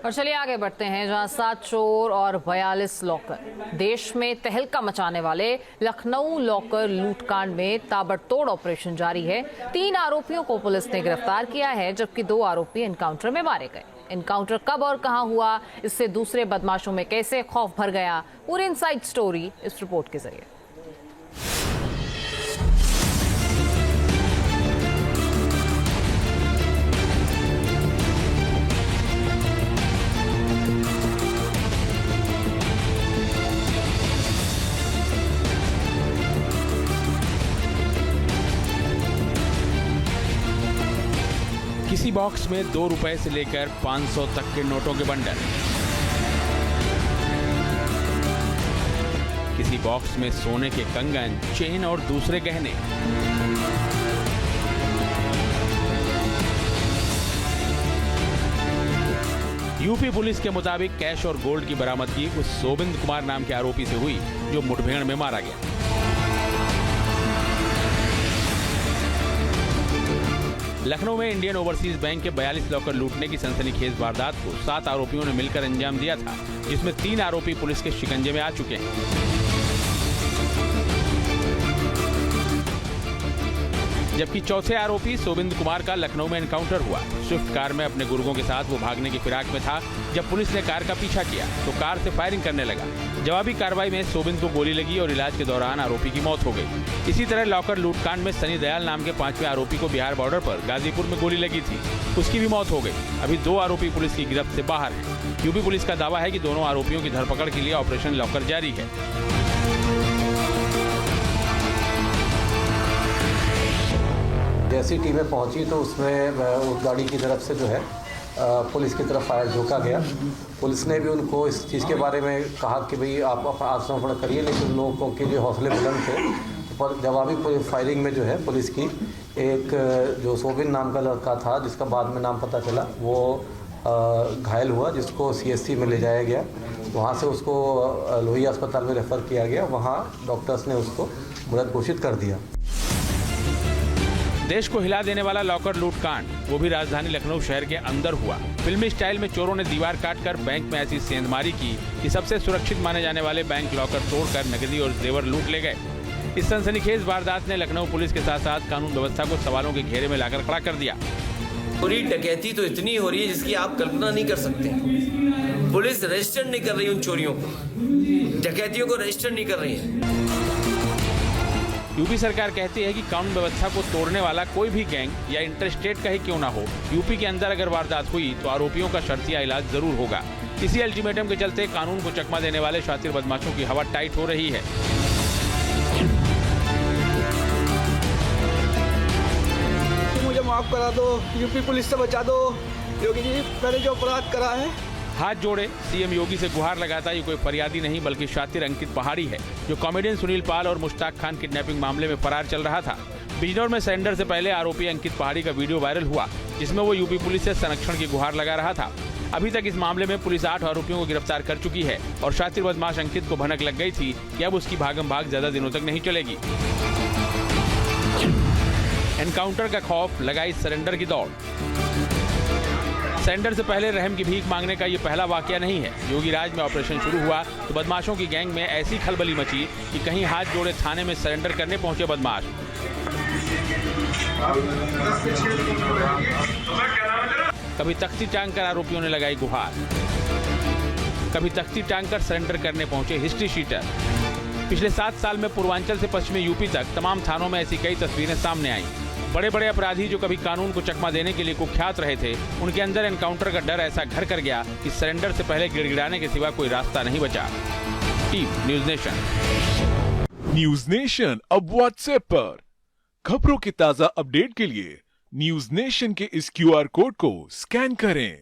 और चलिए आगे बढ़ते हैं, जहां 7 चोर और 42 लॉकर। देश में तहलका मचाने वाले लखनऊ लॉकर लूटकांड में ताबड़तोड़ ऑपरेशन जारी है। 3 आरोपियों को पुलिस ने गिरफ्तार किया है, जबकि 2 आरोपी एनकाउंटर में मारे गए। एनकाउंटर कब और कहां हुआ, इससे दूसरे बदमाशों में कैसे खौफ भर गया, पूरी इनसाइड स्टोरी इस रिपोर्ट के जरिए। किसी बॉक्स में 2 रुपए से लेकर 500 तक के नोटों के बंडल, किसी बॉक्स में सोने के कंगन, चेन और दूसरे गहने। यूपी पुलिस के मुताबिक कैश और गोल्ड की बरामदगी उस सोबिंद कुमार नाम के आरोपी से हुई जो मुठभेड़ में मारा गया। लखनऊ में इंडियन ओवरसीज बैंक के 42 लॉकर लूटने की सनसनीखेज वारदात को 7 आरोपियों ने मिलकर अंजाम दिया था, जिसमें 3 आरोपी पुलिस के शिकंजे में आ चुके हैं। जबकि चौथे आरोपी सोबिंद कुमार का लखनऊ में एनकाउंटर हुआ। स्विफ्ट कार में अपने गुर्गों के साथ वो भागने की फिराक में था। जब पुलिस ने कार का पीछा किया तो कार से फायरिंग करने लगा। जवाबी कार्रवाई में सोबिंद को गोली लगी और इलाज के दौरान आरोपी की मौत हो गई। इसी तरह लॉकर लूटकांड में सनी दयाल नाम के 5वें आरोपी को बिहार बॉर्डर पर गाजीपुर में गोली लगी थी, उसकी भी मौत हो गई। अभी 2 आरोपी पुलिस की गिरफ्त से बाहर हैं। यूपी पुलिस का दावा है कि दोनों आरोपियों की धरपकड़ के लिए ऑपरेशन लॉकर जारी है। जैसी टीमें पहुंची तो उसमें उस गाड़ी की तरफ से जो है पुलिस की तरफ फायर झोंका गया। पुलिस ने भी उनको इस चीज़ के बारे में कहा कि भाई आप अपना आत्मसमर्पण करिए, लेकिन लोगों के जो हौसले बुलंद थे। पर जवाबी फायरिंग में जो है पुलिस की एक जो सोबिन नाम का लड़का था, जिसका बाद में नाम पता चला, वो घायल हुआ, जिसको CSC में ले जाया गया। वहाँ से उसको लोहिया अस्पताल में रेफ़र किया गया। वहाँ डॉक्टर्स ने उसको मृत घोषित कर दिया। देश को हिला देने वाला लॉकर लूट कांड वो भी राजधानी लखनऊ शहर के अंदर हुआ। फिल्मी स्टाइल में चोरों ने दीवार काटकर बैंक में ऐसी सेंधमारी की कि सबसे सुरक्षित माने जाने वाले बैंक लॉकर तोड़कर नकदी और जेवर लूट ले गए। इस सनसनीखेज वारदात ने लखनऊ पुलिस के साथ साथ कानून व्यवस्था को सवालों के घेरे में लाकर खड़ा कर दिया। पूरी डकैती तो इतनी हो रही है जिसकी आप कल्पना नहीं कर सकते। पुलिस रजिस्टर नहीं कर रही उन चोरियों को, डकैतियों को रजिस्टर नहीं कर रही है। यूपी सरकार कहती है कि कानून व्यवस्था को तोड़ने वाला कोई भी गैंग या इंटरस्टेट का ही क्यों ना हो, यूपी के अंदर अगर वारदात हुई तो आरोपियों का शर्तिया इलाज जरूर होगा। इसी अल्टीमेटम के चलते कानून को चकमा देने वाले शातिर बदमाशों की हवा टाइट हो रही है। मुझे माफ करा दो, यूपी पुलिस से बचा दो। योगी जी, मैंने जो अपराध करा है। हाथ जोड़े सीएम योगी से गुहार लगाता ये कोई फरियादी नहीं बल्कि शातिर अंकित पहाड़ी है, जो कॉमेडियन सुनील पाल और मुश्ताक खान किडनैपिंग मामले में फरार चल रहा था। बिजनौर में सरेंडर से पहले आरोपी अंकित पहाड़ी का वीडियो वायरल हुआ, जिसमें वो यूपी पुलिस से संरक्षण की गुहार लगा रहा था। अभी तक इस मामले में पुलिस 8 आरोपियों को गिरफ्तार कर चुकी है और शातिर बदमाश अंकित को भनक लग गई थी कि अब उसकी भागम भाग ज्यादा दिनों तक नहीं चलेगी। एनकाउंटर का खौफ, लगाई सरेंडर की दौड़। सरेंडर से पहले रहम की भीख मांगने का ये पहला वाकया नहीं है। योगी राज में ऑपरेशन शुरू हुआ तो बदमाशों की गैंग में ऐसी खलबली मची कि कहीं हाथ जोड़े थाने में सरेंडर करने पहुंचे बदमाश। कभी तख्ती टांग कर आरोपियों ने लगाई गुहार, कभी तख्ती टांग कर सरेंडर करने पहुंचे हिस्ट्री शीटर। पिछले 7 साल में पूर्वांचल से पश्चिमी यूपी तक तमाम थानों में ऐसी कई तस्वीरें सामने आईं। बड़े बड़े अपराधी जो कभी कानून को चकमा देने के लिए कुख्यात रहे थे, उनके अंदर एनकाउंटर का डर ऐसा घर कर गया कि सरेंडर से पहले गिड़गिड़ाने के सिवा कोई रास्ता नहीं बचा। Team news nation. News nation अब व्हाट्सएप पर खबरों के ताजा अपडेट के लिए न्यूज नेशन के इस QR कोड को स्कैन करें।